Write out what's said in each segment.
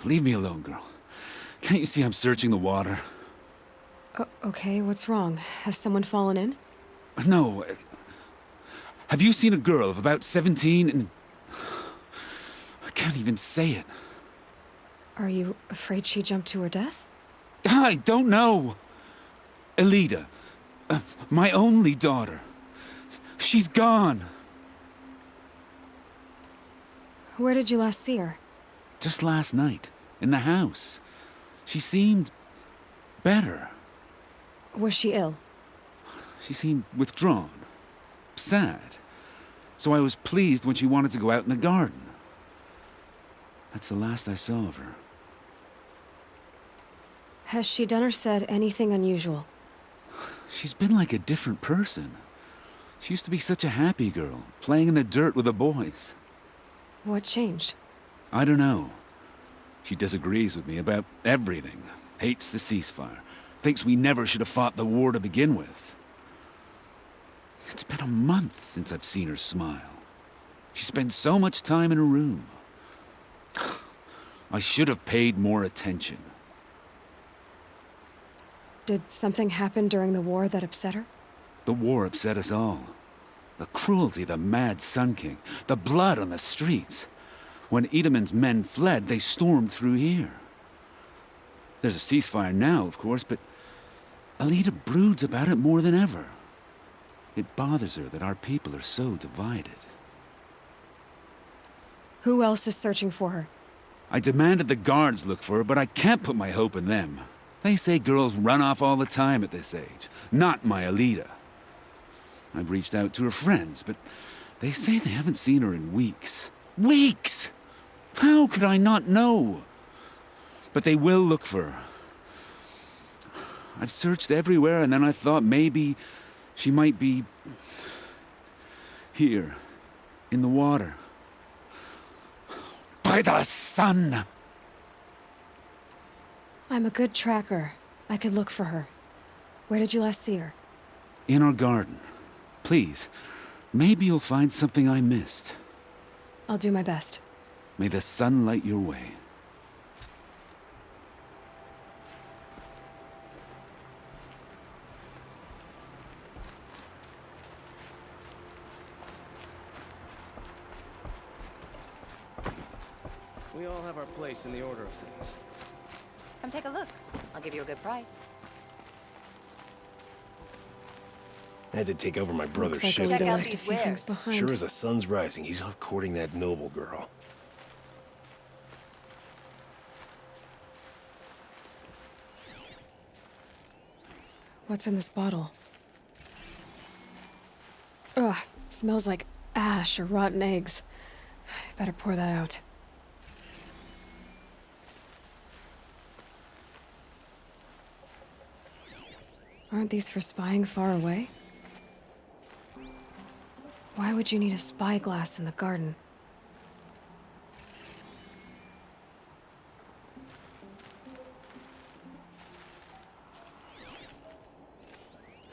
Leave me alone, girl. Can't you see I'm searching the water? Okay, what's wrong? Has someone fallen in? No. Have you seen a girl of about 17 and... I can't even say it. Are you afraid she jumped to her death? I don't know. Elida. My only daughter. She's gone. Where did you last see her? Just last night. In the house. She seemed... better. Was she ill? She seemed withdrawn. Sad. So I was pleased when she wanted to go out in the garden. That's the last I saw of her. Has she done or said anything unusual? She's been like a different person. She used to be such a happy girl, playing in the dirt with the boys. What changed? I don't know. She disagrees with me about everything. Hates the ceasefire. Thinks we never should have fought the war to begin with. It's been a month since I've seen her smile. She spends so much time in her room. I should have paid more attention. Did something happen during the war that upset her? The war upset us all. The cruelty of the mad Sun King. The blood on the streets. When Edamon's men fled, they stormed through here. There's a ceasefire now, of course, but Elida broods about it more than ever. It bothers her that our people are so divided. Who else is searching for her? I demanded the guards look for her, but I can't put my hope in them. They say girls run off all the time at this age. Not my Elida. I've reached out to her friends, but they say they haven't seen her in weeks. Weeks! How could I not know? But they will look for her. I've searched everywhere, and then I thought maybe she might be... here, in the water. By the sun! I'm a good tracker. I could look for her. Where did you last see her? In our garden. Please, maybe you'll find something I missed. I'll do my best. May the sun light your way. We all have our place in the order of things. Come take a look. I'll give you a good price. I had to take over my brother's Looks like shift. Elida out left a these few things wares. behind. Sure as the sun's rising, he's off courting that noble girl. What's in this bottle? Ugh, it smells like ash or rotten eggs. I better pour that out. Aren't these for spying far away? Why would you need a spyglass in the garden?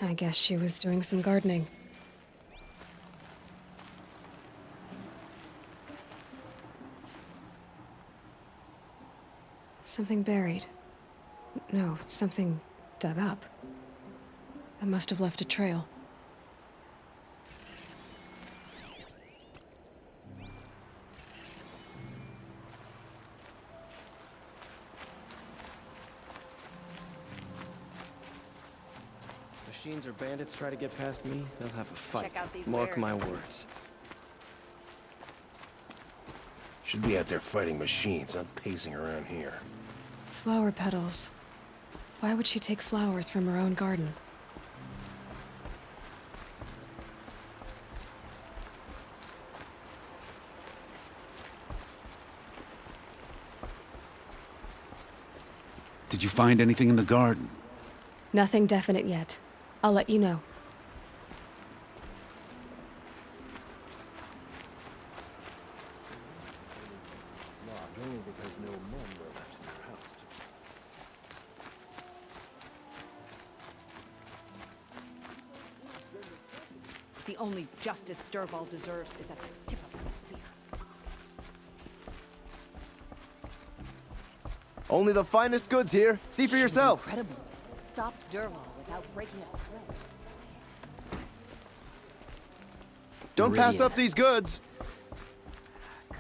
I guess she was doing some gardening. Something buried. No, something dug up. That must have left a trail. Machines or bandits try to get past me, they'll have a fight. Check out these Mark wares. my words. Should be out there fighting machines, not pacing around here. Flower petals. Why would she take flowers from her own garden? Did you find anything in the garden? Nothing definite yet. I'll let you know. The only justice Dervahl deserves is at the tip of a spear. Only the finest goods here. See for She was yourself. incredible. Stopped Derval without breaking a sweat. Don't pass Meridian. up these goods.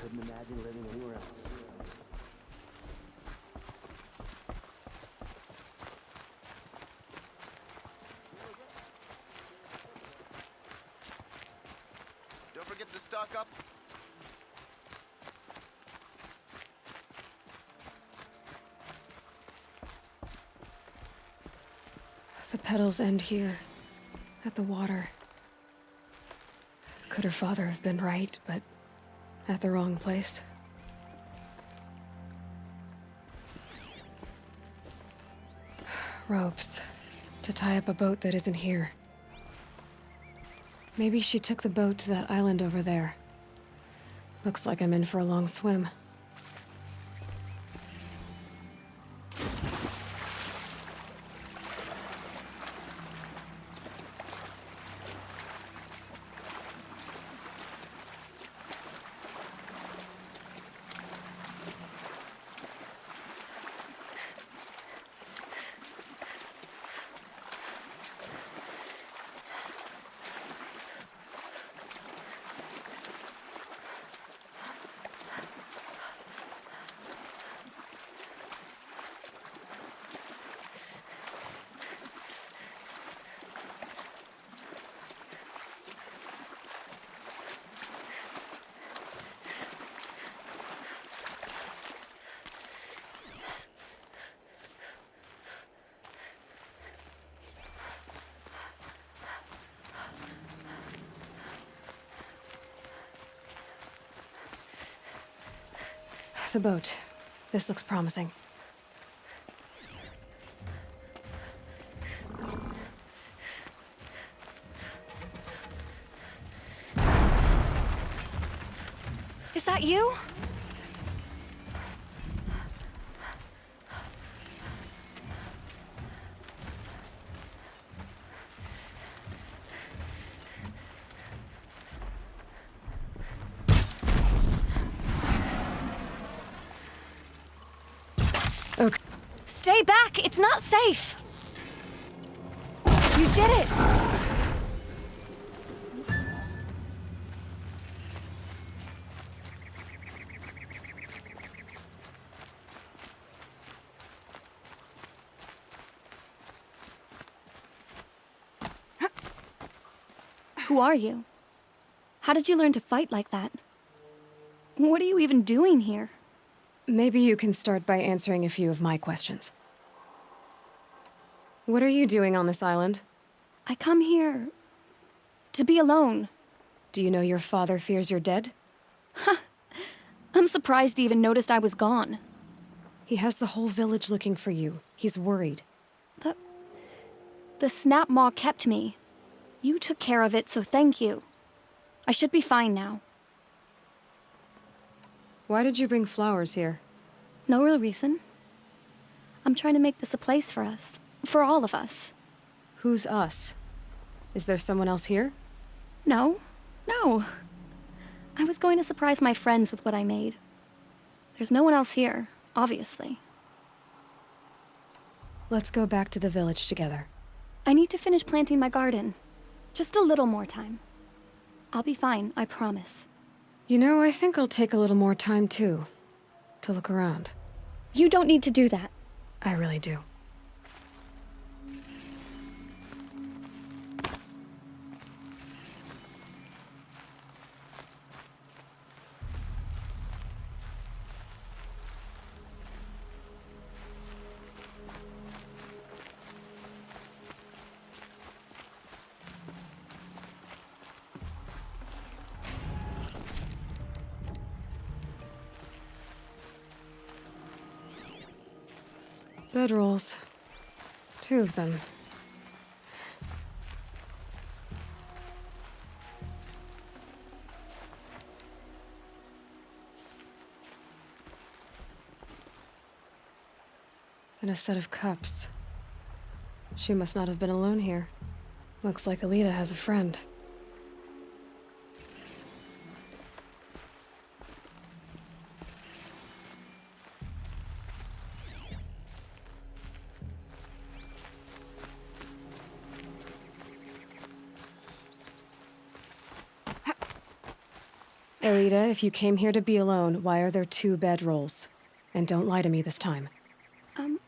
Couldn't imagine living anywhere else. Don't forget to stock up. The petals end here, at the water. Could her father have been right, but at the wrong place? Ropes to tie up a boat that isn't here. Maybe she took the boat to that island over there. Looks like I'm in for a long swim. The boat. This looks promising. Is that you? Okay. Stay back! It's not safe! You did it! Who are you? How did you learn to fight like that? What are you even doing here? Maybe you can start by answering a few of my questions. What are you doing on this island? I come here to be alone. Do you know your father fears you're dead? I'm surprised he even noticed I was gone. He has the whole village looking for you. He's worried. The snap maw kept me. You took care of it, so thank you. I should be fine now. Why did you bring flowers here? No real reason. I'm trying to make this a place for us. For all of us. Who's us? Is there someone else here? No. I was going to surprise my friends with what I made. There's no one else here, obviously. Let's go back to the village together. I need to finish planting my garden. Just a little more time. I'll be fine, I promise. You know, I think I'll take a little more time too. To look around. You don't need to do that. I really do. Bedrolls. 2 of them. And a set of cups. She must not have been alone here. Looks like Alita has a friend. Elita, if you came here to be alone, why are there 2 bedrolls? And don't lie to me this time. By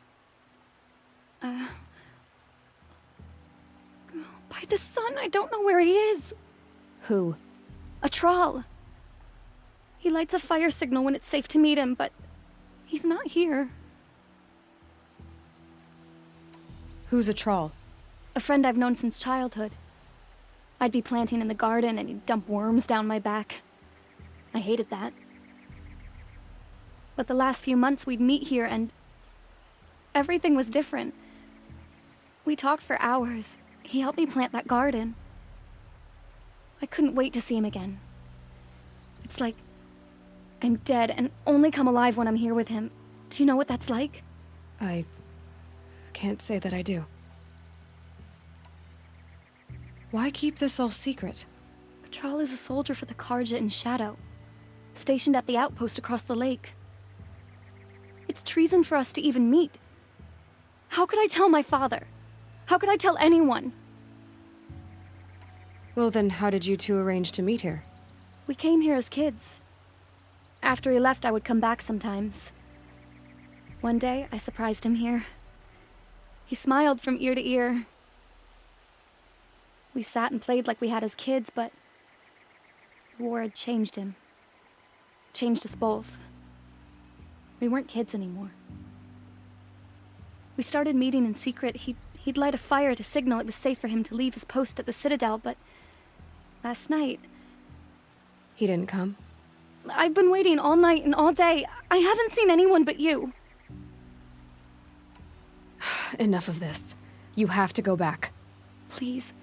the sun, I don't know where he is. Who? A troll. He lights a fire signal when it's safe to meet him, but he's not here. Who's a troll? A friend I've known since childhood. I'd be planting in the garden and he'd dump worms down my back. I hated that. But the last few months we'd meet here and everything was different. We talked for hours. He helped me plant that garden. I couldn't wait to see him again. It's like I'm dead and only come alive when I'm here with him. Do you know what that's like? I can't say that I do. Why keep this all secret? Patrol is a soldier for the Karja in Shadow, stationed at the outpost across the lake. It's treason for us to even meet. How could I tell my father? How could I tell anyone? Well, then how did you 2 arrange to meet here? We came here as kids. After he left, I would come back sometimes. One day, I surprised him here. He smiled from ear to ear. We sat and played like we had as kids, but the war had changed him. Changed us both. We weren't kids anymore. We started meeting in secret. He'd light a fire to signal it was safe for him to leave his post at the Citadel, but last night, He didn't come? I've been waiting all night and all day. I haven't seen anyone but you. Enough of this. You have to go back. Please,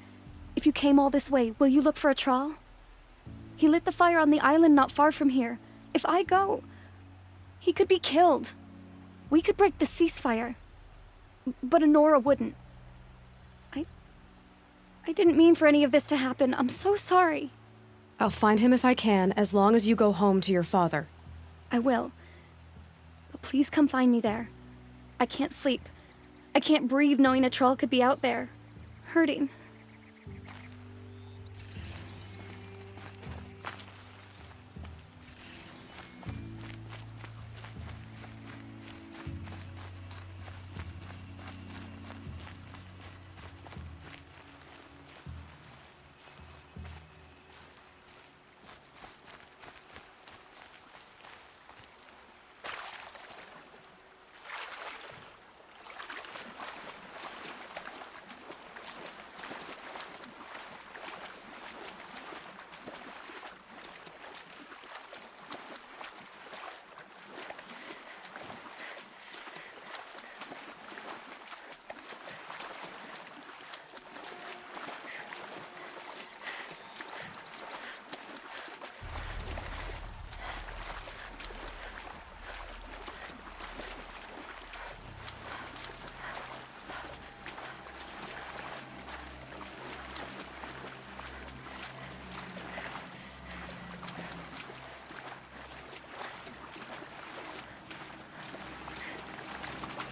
if you came all this way, will you look for a trawl? He lit the fire on the island not far from here. If I go, he could be killed. We could break the ceasefire. But Honora wouldn't. I didn't mean for any of this to happen. I'm so sorry. I'll find him if I can, as long as you go home to your father. I will. But please come find me there. I can't sleep. I can't breathe knowing a troll could be out there, hurting.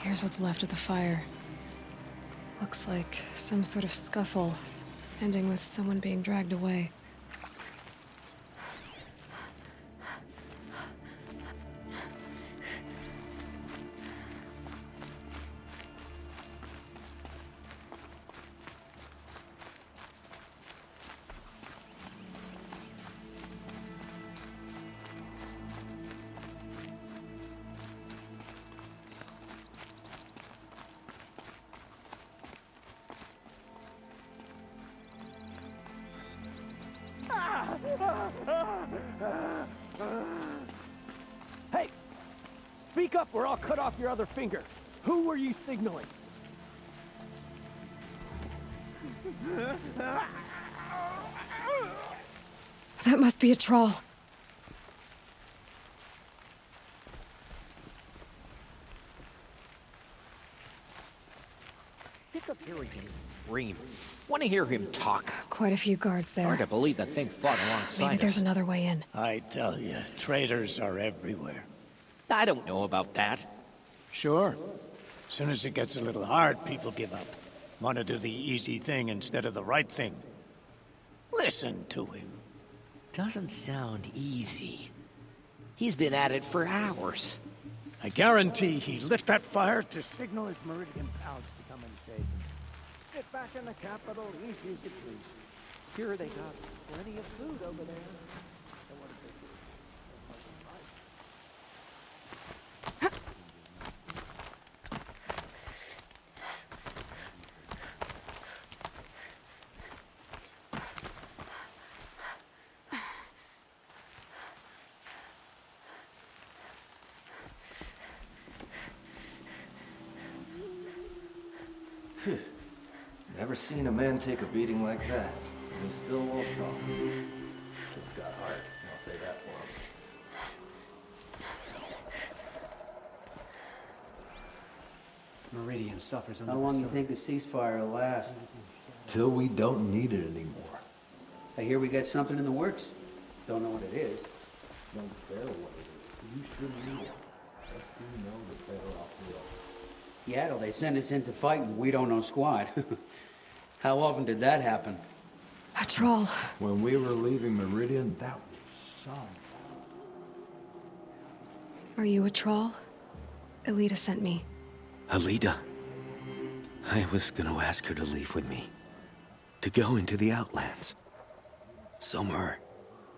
Here's what's left of the fire. Looks like some sort of scuffle, ending with someone being dragged away. Hey! Speak up or I'll cut off your other finger. Who were you signaling? That must be a troll. Pick up hearing him scream. Want to hear him talk. Quite a few guards there. Hard to believe the thing fought alongside Maybe there's us. another way in. I tell you, traitors are everywhere. I don't know about that. Sure. As soon as it gets a little hard, people give up. Want to do the easy thing instead of the right thing. Listen to him. Doesn't sound easy. He's been at it for hours. I guarantee he lit that fire to signal his Meridian pals to come and save him. Get back in the capital, easy as you please. Sure, they got plenty of food over there. Never seen a man take a beating like that. And he still won't talk. Kid's got heart, I'll say that for him. Meridian suffers under How long do you think the ceasefire will last? Till we don't need it anymore. I hear we got something in the works. Don't know what it is. Don't care what it is. You should need it. The less you know, the better off we are. Yeah, till they send us into fighting, we don't know squat. How often did that happen? A troll. When we were leaving Meridian, that was some. Are you a troll? Elita sent me. Alita. I was gonna ask her to leave with me. To go into the Outlands. Somewhere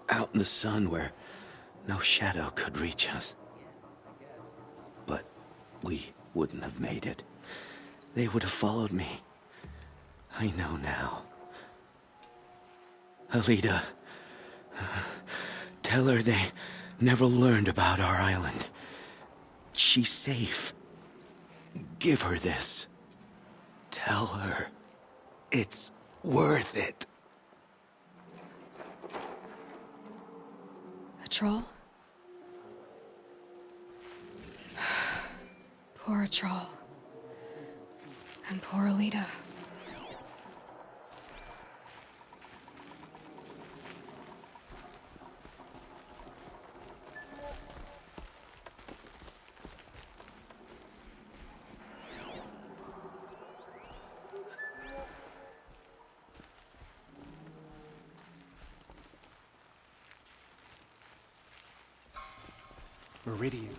out in the sun where no shadow could reach us. But we wouldn't have made it. They would have followed me. I know now. Alita, tell her they never learned about our island. She's safe. Give her this. Tell her it's worth it. A troll? Poor troll. And poor Alita. Meridian.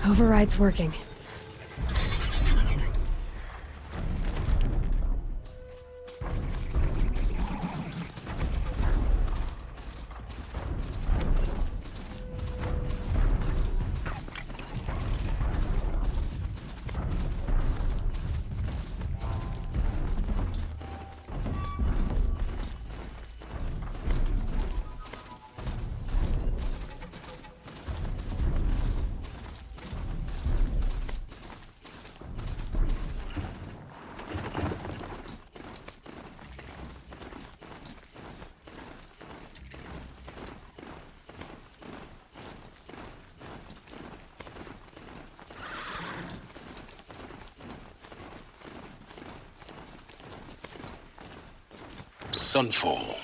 Override's working. Sunfall.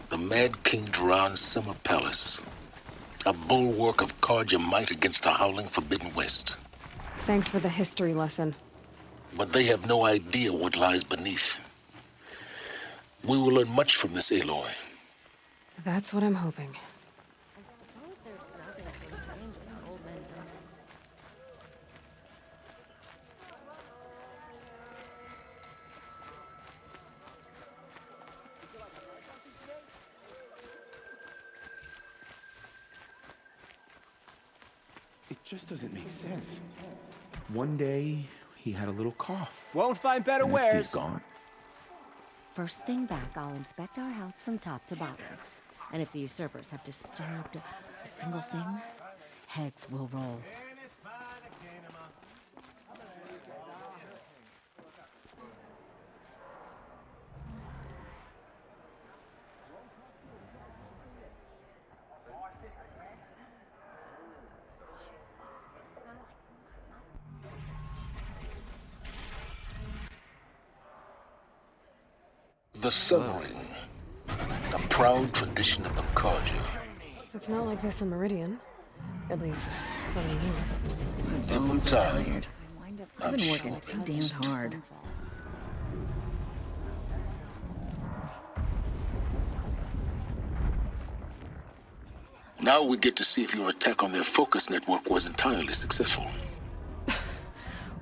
The Mad King Duran's summer palace. A bulwark of Carja might against the howling Forbidden West. Thanks for the history lesson. But they have no idea what lies beneath. We will learn much from this, Aloy. That's what I'm hoping. I suppose there's nothing so strange about old men dying. It just doesn't make sense. One day, he had a little cough. Won't find better Next, wares. he's gone. First thing back, I'll inspect our house from top to bottom. And if the usurpers have disturbed a single thing, heads will roll. The Sun Ring. A proud tradition of the Carja. It's not like this in Meridian. At least, from here. Given time, I've been working too damn hard. now we get to see if your attack on their focus network was entirely successful.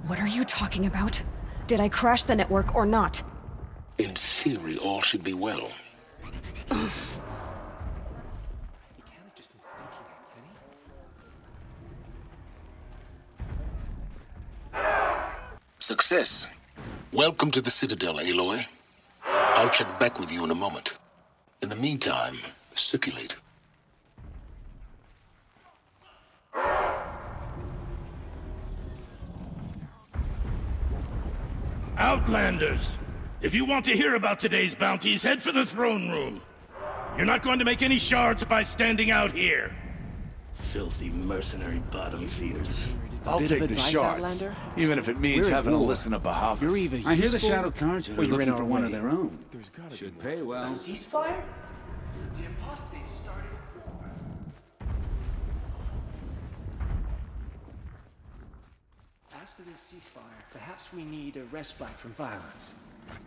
What are you talking about? Did I crash the network or not? In theory, all should be well. Success. Welcome to the Citadel, Aloy. I'll check back with you in a moment. In the meantime, circulate. Outlanders, if you want to hear about today's bounties, head for the throne room. You're not going to make any shards by standing out here. Filthy mercenary bottom feeders. I'll take the shards, even if it means having to listen to Bahavas. I hear the Shadow Carja are looking for one of their own. Should pay well. Ceasefire? The apostates started. After this ceasefire, perhaps we need a respite from violence.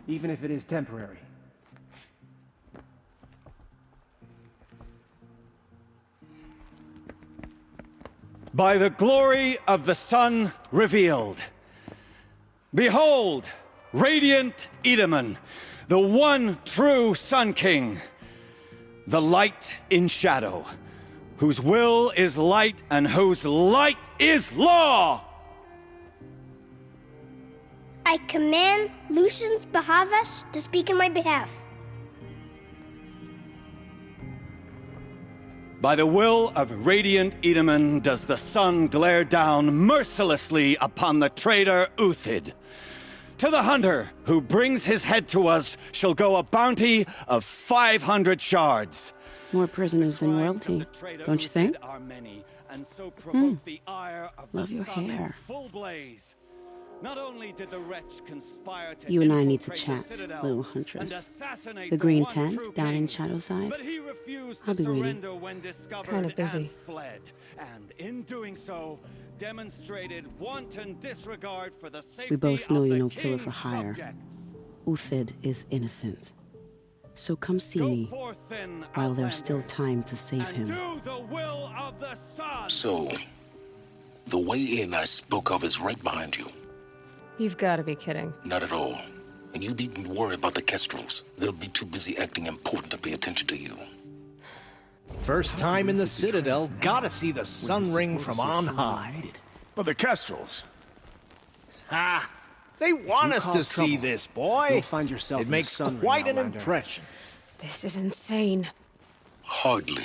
Even if it is temporary. By the glory of the sun revealed. Behold, radiant Edaman, the one true Sun King, the light in shadow, whose will is light and whose light is law! I command Lucius Bahavas to speak in my behalf. By the will of radiant Edaman does the sun glare down mercilessly upon the traitor Uthid. To the hunter who brings his head to us shall go a bounty of 500 shards. More prisoners than royalty, don't you think? Love your hair. Not only did the wretch conspire to You and I need to chat, little huntress. The green tent down in Shadowside. I'll be waiting. Kind of busy. Fled, and in doing so, demonstrated wanton disregard for the safety We both know of you're the no killer for king's hire. subjects. Uthid is innocent. So come see me while there's still time to save him. Do the will of the sun. So, the way in I spoke of is right behind you. You've got to be kidding. Not at all. And you needn't worry about the Kestrels. They'll be too busy acting important to pay attention to you. First time in the Citadel, gotta see the sun ring from on high. But the Kestrels. Ha! They want us to see this, boy. You'll find yourself It in makes the sun ring, quite an Outlander. impression. This is insane. Hardly.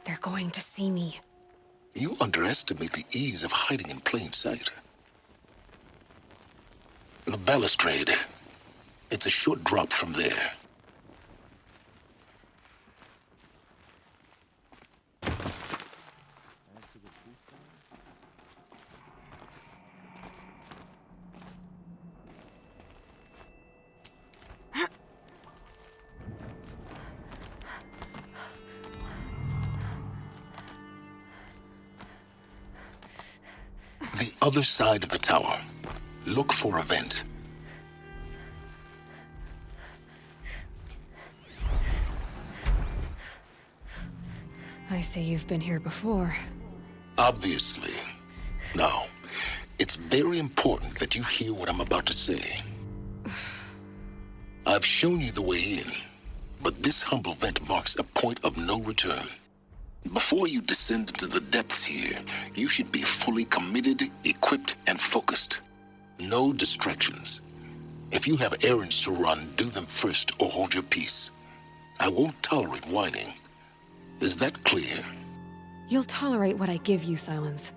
They're going to see me. You underestimate the ease of hiding in plain sight. The balustrade. It's a short drop from there. The other side of the tower. Look for a vent. I see you've been here before. Obviously. Now, it's very important that you hear what I'm about to say. I've shown you the way in, but this humble vent marks a point of no return. Before you descend into the depths here, you should be fully committed, equipped, and focused. No distractions. If you have errands to run, do them first or hold your peace. I won't tolerate whining. Is that clear? You'll tolerate what I give you, Silence.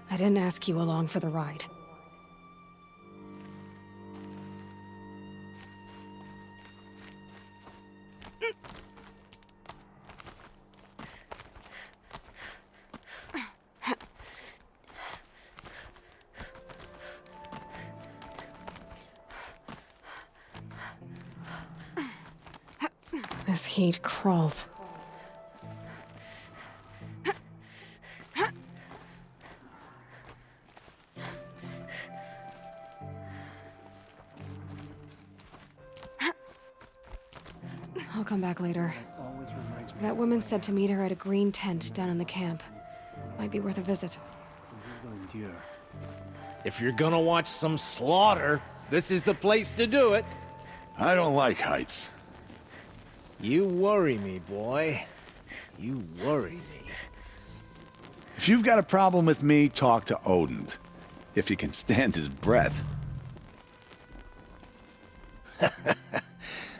I didn't ask you along for the ride. This heat crawls. I'll come back later. That woman said to meet her at a green tent down in the camp. Might be worth a visit. If you're gonna watch some slaughter, this is the place to do it. I don't like heights. You worry me, boy. You worry me. If you've got a problem with me, talk to Odin. If you can stand his breath.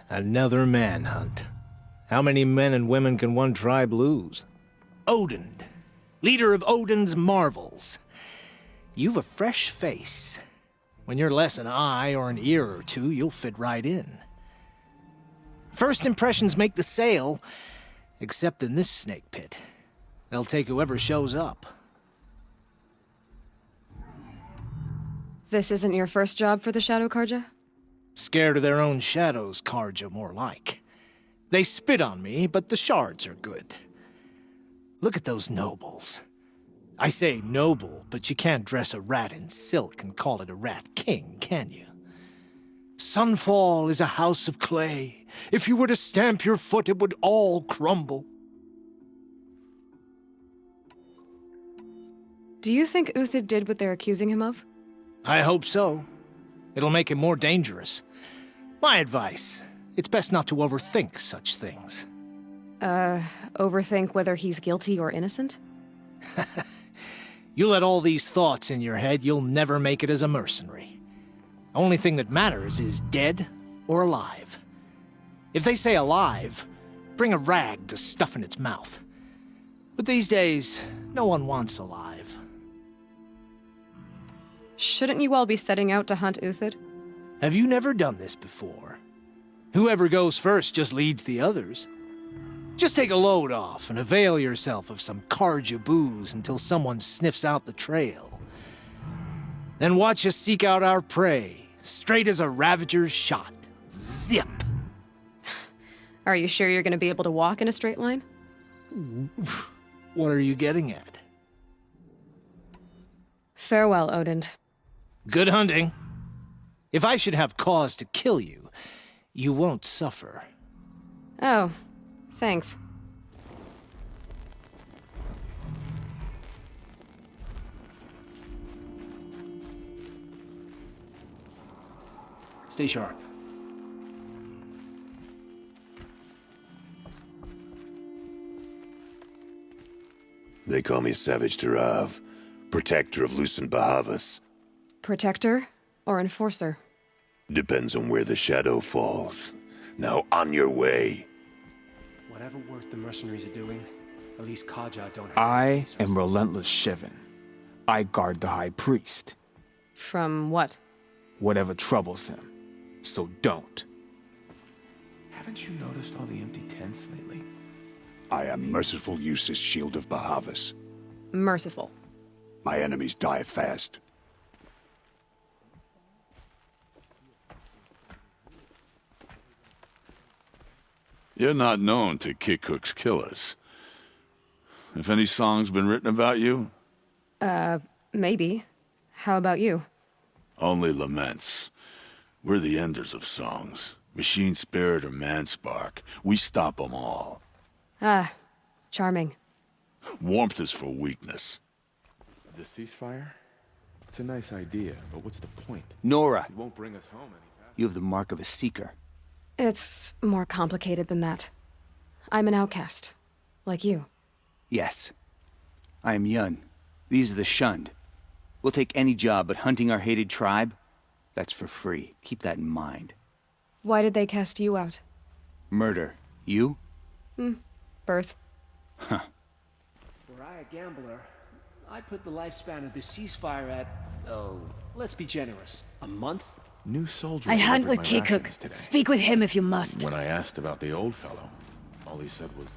Another manhunt. How many men and women can one tribe lose? Odin, leader of Odin's marvels. You've a fresh face. When you're less an eye or an ear or two, you'll fit right in. First impressions make the sale, except in this snake pit. They'll take whoever shows up. This isn't your first job for the Shadow Karja? Scared of their own shadows, Karja, more like. They spit on me, but the shards are good. Look at those nobles. I say noble, but you can't dress a rat in silk and call it a rat king, can you? Sunfall is a house of clay. If you were to stamp your foot, it would all crumble. Do you think Uthid did what they're accusing him of? I hope so. It'll make him more dangerous. My advice, it's best not to overthink such things. Overthink whether he's guilty or innocent? You let all these thoughts in your head, you'll never make it as a mercenary. Only thing that matters is dead or alive. If they say alive, bring a rag to stuff in its mouth. But these days, no one wants alive. Shouldn't you all be setting out to hunt Uthid? Have you never done this before? Whoever goes first just leads the others. Just take a load off and avail yourself of some Karja booze until someone sniffs out the trail. Then watch us seek out our prey, straight as a ravager's shot. Zip! Are you sure you're going to be able to walk in a straight line? What are you getting at? Farewell, Odin. Good hunting. If I should have cause to kill you, you won't suffer. Oh, thanks. Stay sharp. They call me Savage Tarav, protector of Lucent Bahavas. Protector or enforcer? Depends on where the shadow falls. Now on your way. Whatever work the mercenaries are doing, at least Karja don't have. I am Relentless Shivan. I guard the High Priest. From what? Whatever troubles him. So don't. Haven't you noticed all the empty tents lately? I am Merciful Usis, Shield of Bahavas. Merciful. My enemies die fast. You're not known to Kikuk's killers. Have any songs been written about you? Maybe. How about you? Only laments. We're the enders of songs. Machine spirit or man spark. We stop them all. Ah, charming. Warmth is for weakness. The ceasefire? It's a nice idea, but what's the point? Nora, It won't bring us home any faster. you have the mark of a seeker. It's more complicated than that. I'm an outcast. Like you. Yes. I am Yun. These are the shunned. We'll take any job, but hunting our hated tribe? That's for free. Keep that in mind. Why did they cast you out? Murder. You? Birth. Huh. Were I a gambler, I'd put the lifespan of the ceasefire at, oh, let's be generous, a month? New soldier. I hunt delivered with my Kikuk. rations today. Speak with him if you must. When I asked about the old fellow, all he said was,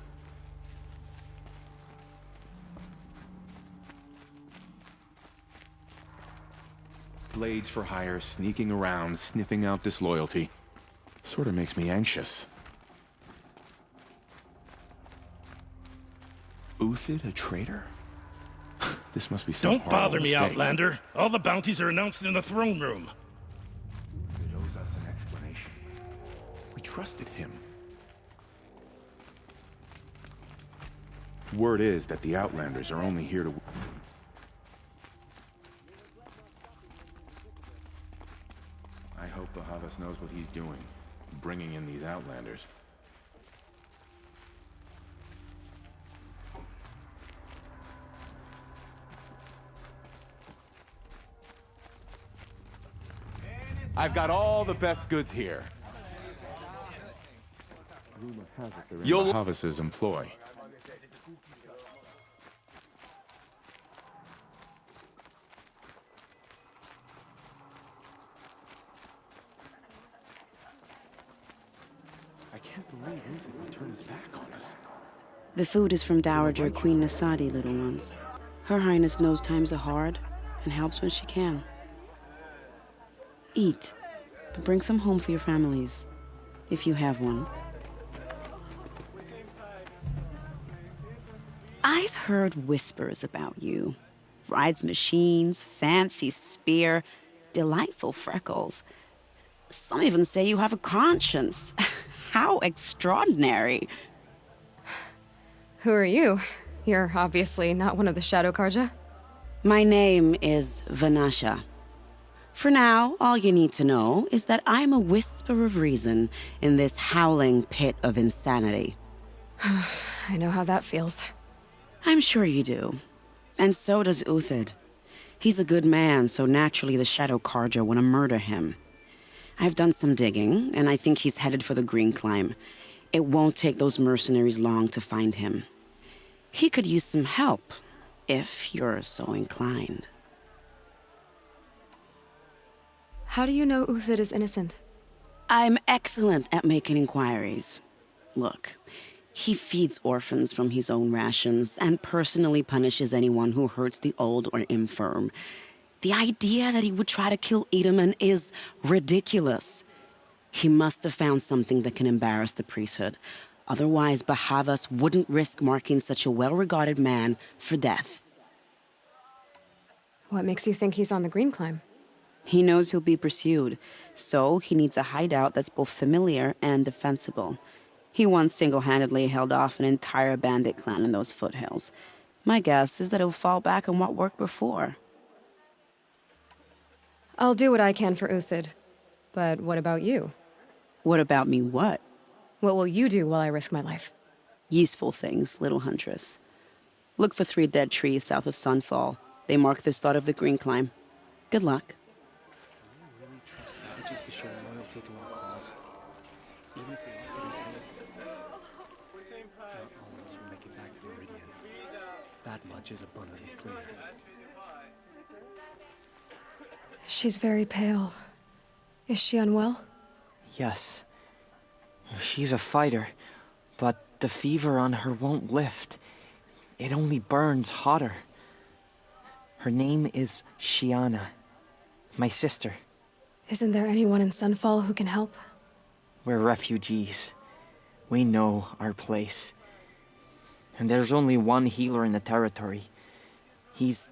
blades for hire, sneaking around, sniffing out disloyalty. Sort of makes me anxious. Uthid a traitor? This must be some Don't bother horrible me, mistake. Outlander. All the bounties are announced in the throne room. It owes us an explanation. We trusted him. Word is that the Outlanders are only here to... I hope Bahavas knows what he's doing, bringing in these Outlanders. I've got all the best goods here. Rumor has it they're in Bahavas' employ. I can't believe Uthid would turn his back on us. The food is from Dowager Queen Nasadi, little ones. Her Highness knows times are hard and helps when she can. Eat, but bring some home for your families, if you have one. I've heard whispers about you. Rides machines, fancy spear, delightful freckles. Some even say you have a conscience. How extraordinary. Who are you? You're obviously not one of the Shadow Karja. My name is Vanasha. For now, all you need to know is that I'm a whisper of reason in this howling pit of insanity. I know how that feels. I'm sure you do. And so does Uthid. He's a good man, so naturally the Shadow Karja want to murder him. I've done some digging, and I think he's headed for the Green Climb. It won't take those mercenaries long to find him. He could use some help, if you're so inclined. How do you know Uthid is innocent? I'm excellent at making inquiries. Look, he feeds orphans from his own rations and personally punishes anyone who hurts the old or infirm. The idea that he would try to kill Edelman is ridiculous. He must have found something that can embarrass the priesthood. Otherwise, Bahavas wouldn't risk marking such a well-regarded man for death. What makes you think he's on the Green Climb? He knows he'll be pursued, so he needs a hideout that's both familiar and defensible. He once single-handedly held off an entire bandit clan in those foothills. My guess is that he'll fall back on what worked before. I'll do what I can for Uthid. But what about you? What about me what? What will you do while I risk my life? Useful things, little huntress. Look for 3 dead trees south of Sunfall. They mark the start of the Green Climb. Good luck. Just to show loyalty to our cause. Even if we don't get it, not all of us will make it back to Meridian. That much is abundantly clear. She's very pale. Is she unwell? Yes. She's a fighter, but the fever on her won't lift. It only burns hotter. Her name is Shiana, my sister. Isn't there anyone in Sunfall who can help? We're refugees. We know our place. And there's only one healer in the territory. He's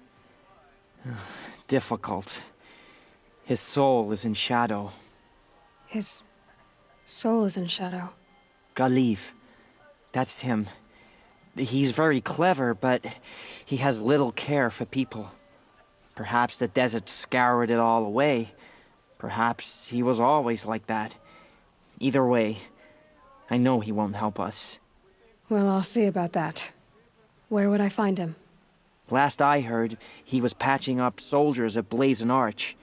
difficult. His soul is in shadow. His soul is in shadow. Galiv. That's him. He's very clever, but he has little care for people. Perhaps the desert scoured it all away. Perhaps he was always like that. Either way, I know he won't help us. Well, I'll see about that. Where would I find him? Last I heard, he was patching up soldiers at Blazon Arch.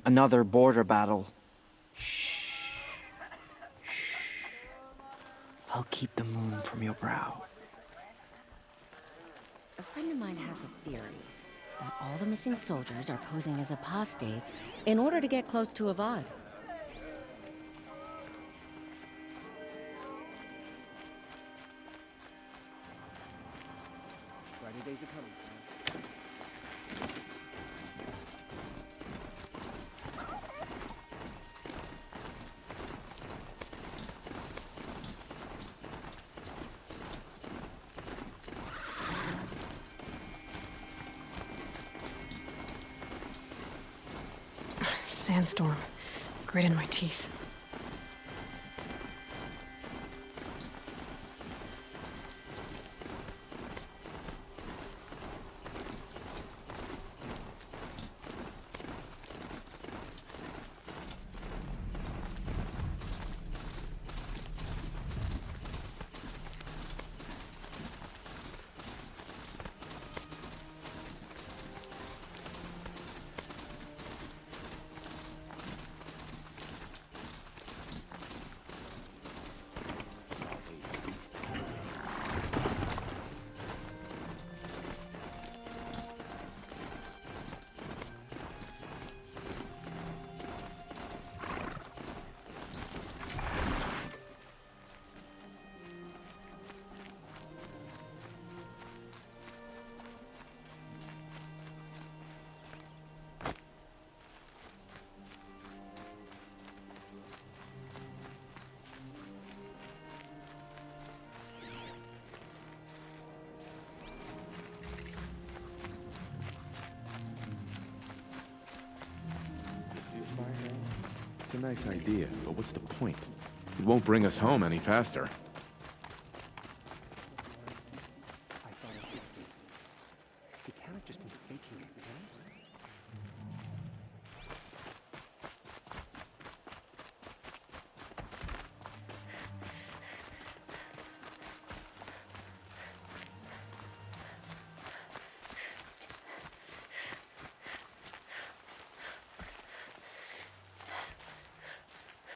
Another border battle. Shh. I'll keep the moon from your brow. A friend of mine has a theory that all the missing soldiers are posing as apostates in order to get close to a HUD. Brighter days are coming. Sandstorm. Grit in my teeth. It's a nice idea, but what's the point? It won't bring us home any faster. You cannot just be faking it, can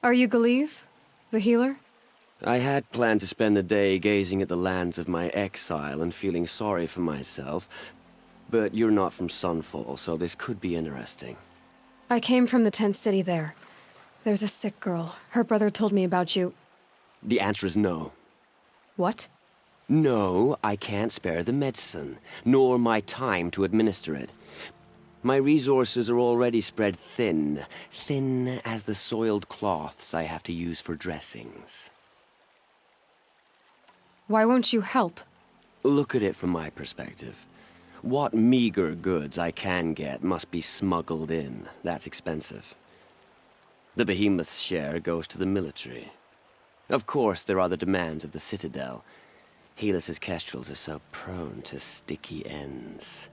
Are you Galiv? The healer? I had planned to spend the day gazing at the lands of my exile and feeling sorry for myself, but you're not from Sunfall, so this could be interesting. I came from the tent city there. There's a sick girl. Her brother told me about you. The answer is no. What? No, I can't spare the medicine, nor my time to administer it. My resources are already spread thin, thin as the soiled cloths I have to use for dressings. Why won't you help? Look at it from my perspective. What meager goods I can get must be smuggled in. That's expensive. The behemoth's share goes to the military. Of course, there are the demands of the Citadel. Helis's kestrels are so prone to sticky ends.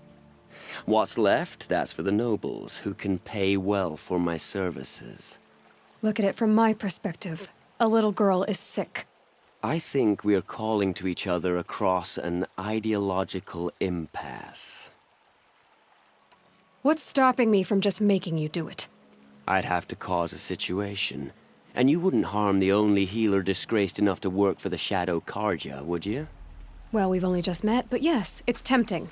What's left, that's for the nobles, who can pay well for my services. Look at it from my perspective. A little girl is sick. I think we're calling to each other across an ideological impasse. What's stopping me from just making you do it? I'd have to cause a situation. And you wouldn't harm the only healer disgraced enough to work for the Shadow Karja, would you? Well, we've only just met, but yes, it's tempting.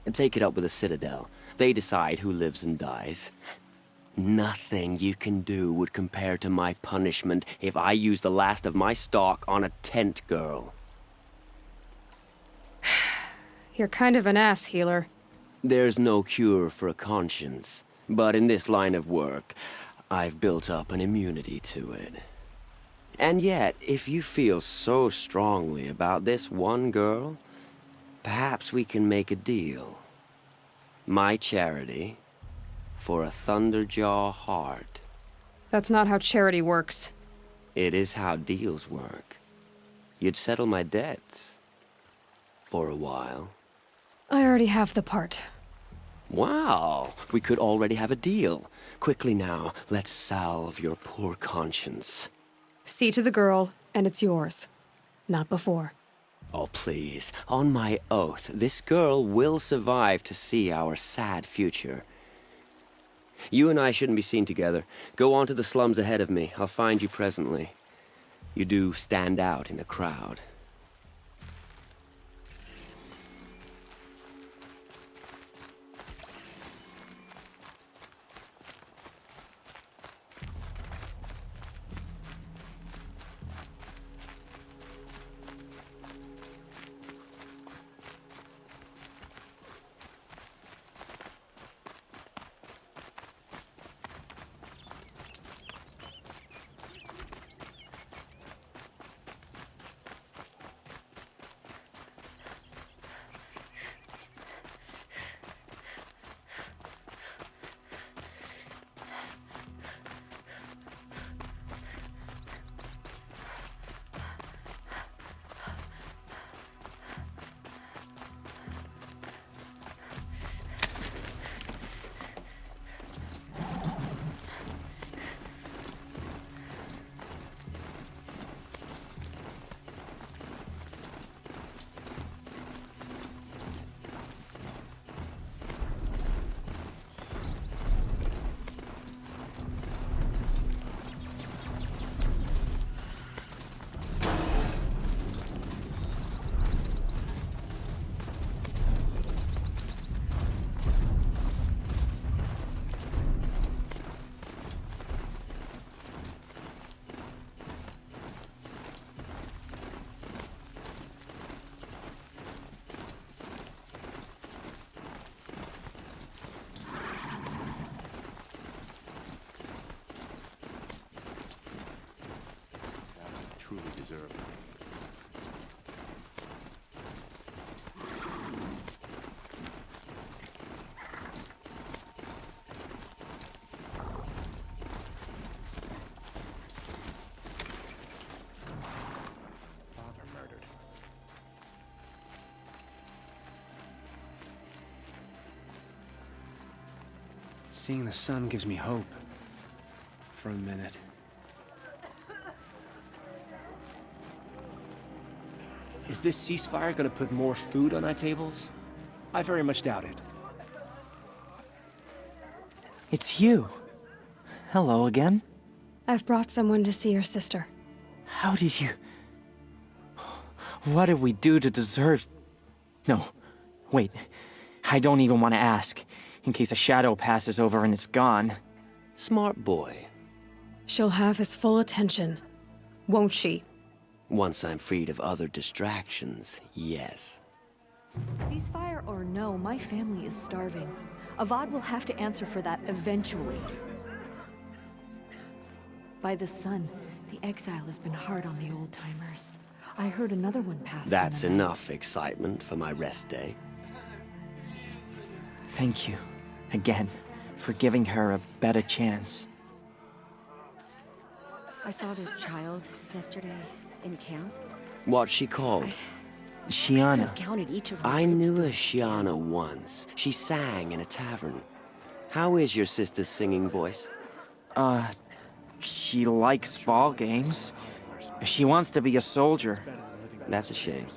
And take it up with the Citadel. They decide who lives and dies. Nothing you can do would compare to my punishment if I use the last of my stock on a tent girl. You're kind of an ass, healer. There's no cure for a conscience, but in this line of work, I've built up an immunity to it. And yet, if you feel so strongly about this one girl, perhaps we can make a deal. My charity for a Thunderjaw heart. That's not how charity works. It is how deals work. You'd settle my debts. For a while. I already have the part. Wow, we could already have a deal. Quickly now, let's salve your poor conscience. See to the girl, and it's yours. Not before. Oh, please, on my oath, this girl will survive to see our sad future. You and I shouldn't be seen together. Go on to the slums ahead of me. I'll find you presently. You do stand out in a crowd. Truly deserve. Father murdered. Seeing the sun gives me hope. For a minute. Is this ceasefire gonna put more food on our tables? I very much doubt it. It's you. Hello again. I've brought someone to see your sister. How did you... What did we do to deserve... No, wait. I don't even want to ask, in case a shadow passes over and it's gone. Smart boy. She'll have his full attention, won't she? Once I'm freed of other distractions, yes. Ceasefire or no, my family is starving. Avad will have to answer for that eventually. By the sun, the exile has been hard on the old-timers. I heard another one pass. That's enough excitement for my rest day. Thank you, again, for giving her a better chance. I saw this child yesterday in camp. What's she called? Shiana. Counted each of I knew a Shiana once. She sang in a tavern. How is your sister's singing voice? She likes ball games. She wants to be a soldier. That's a shame.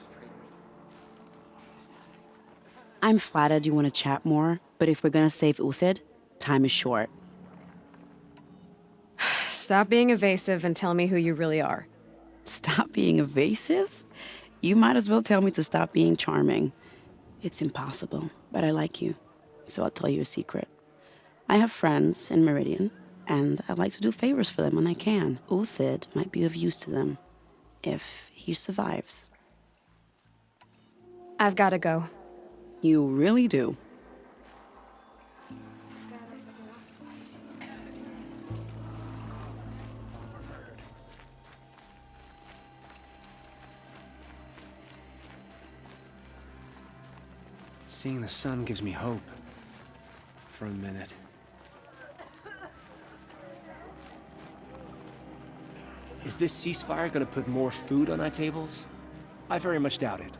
I'm flattered you want to chat more, but if we're gonna save Uthid, time is short. Stop being evasive and tell me who you really are. Stop being evasive? You might as well tell me to stop being charming. It's impossible, but I like you, so I'll tell you a secret. I have friends in Meridian, and I like to do favors for them when I can. Uthid might be of use to them, if he survives. I've gotta go. You really do. Seeing the sun gives me hope. For a minute. Is this ceasefire gonna put more food on our tables? I very much doubt it.